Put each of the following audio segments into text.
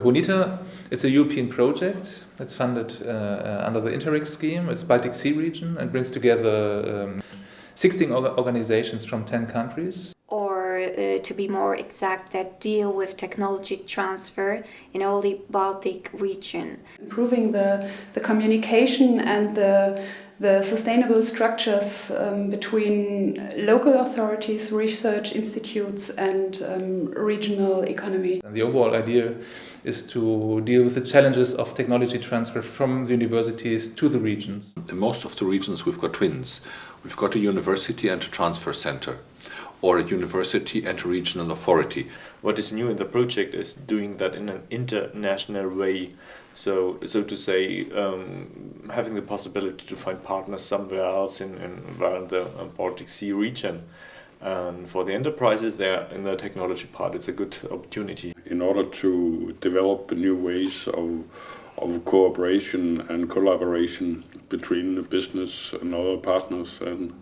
Bonita, it's a European project. It's funded under the Interreg scheme. It's Baltic Sea region and brings together 16 organizations from 10 countries. Or to be more exact, that deal with technology transfer in all the Baltic region. Improving the communication and the sustainable structures between local authorities, research institutes and regional economy. And the overall idea is to deal with the challenges of technology transfer from the universities to the regions. In most of the regions we've got twins. We've got a university and a transfer center, or a university and a regional authority. What is new in the project is doing that in an international way. So to say, having the possibility to find partners somewhere else around the Baltic Sea region. And for the enterprises there in the technology part, it's a good opportunity. In order to develop new ways of cooperation and collaboration between the business and other partners and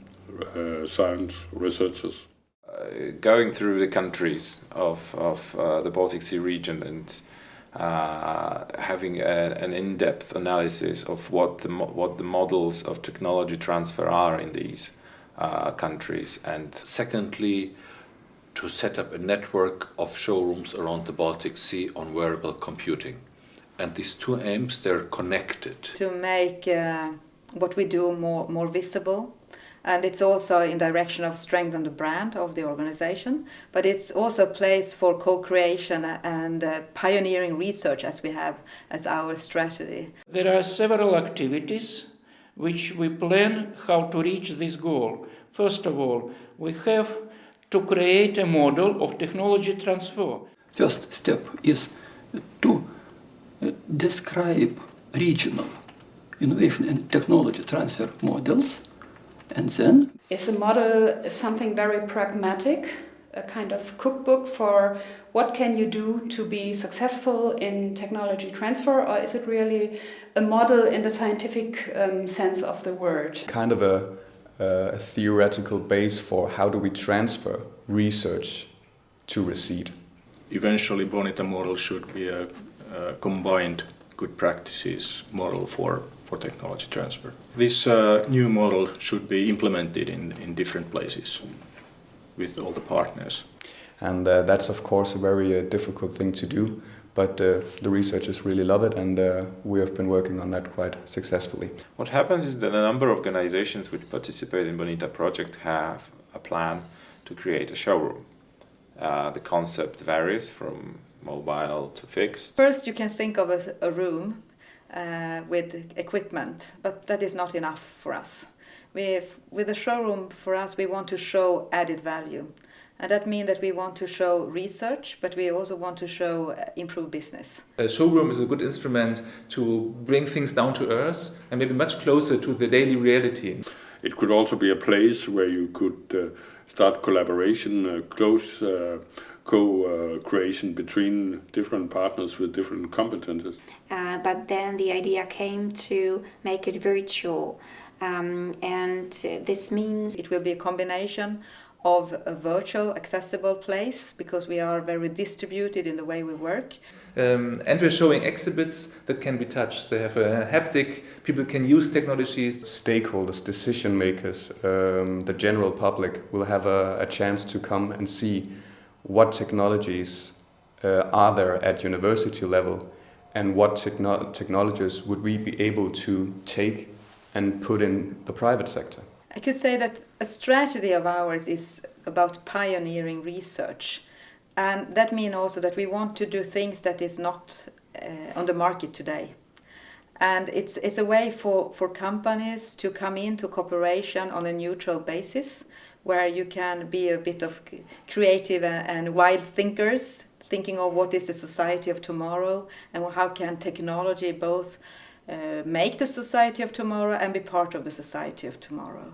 science researchers. Going through the countries of the Baltic Sea region and having an in-depth analysis of what the models of technology transfer are in these countries, and secondly, to set up a network of showrooms around the Baltic Sea on wearable computing. And these two aims, they're connected. To make what we do more visible. And it's also in direction of strengthen the brand of the organization, but it's also a place for co-creation and pioneering research as we have as our strategy. There are several activities which we plan how to reach this goal. First of all, we have to create a model of technology transfer. First step is to describe regional innovation and technology transfer models. And then? Is a model something very pragmatic, a kind of cookbook for what can you do to be successful in technology transfer, or is it really a model in the scientific sense of the word? Kind of a theoretical base for how do we transfer research to receipt. Eventually, Bonita model should be a combined good practices model for technology transfer. This new model should be implemented in different places with all the partners. And that's of course a very difficult thing to do, but the researchers really love it, and we have been working on that quite successfully. What happens is that a number of organizations which participate in Bonita project have a plan to create a showroom. The concept varies from mobile to fixed. First you can think of a room with equipment, but that is not enough for us. With a showroom, for us, we want to show added value. And that means that we want to show research, but we also want to show improved business. A showroom is a good instrument to bring things down to earth and maybe much closer to the daily reality. It could also be a place where you could start collaboration, close co-creation between different partners with different competences. But then the idea came to make it virtual. And this means it will be a combination of a virtual accessible place, because we are very distributed in the way we work. And we're showing exhibits that can be touched. They have a haptic, people can use technologies. Stakeholders, decision makers, the general public will have a chance to come and see what technologies are there at university level, and what technologies would we be able to take and put in the private sector. I could say that a strategy of ours is about pioneering research, and that means also that we want to do things that is not on the market today. And it's a way for companies to come into cooperation on a neutral basis, where you can be a bit of creative and wild thinkers, thinking of what is the society of tomorrow and how can technology both make the society of tomorrow and be part of the society of tomorrow.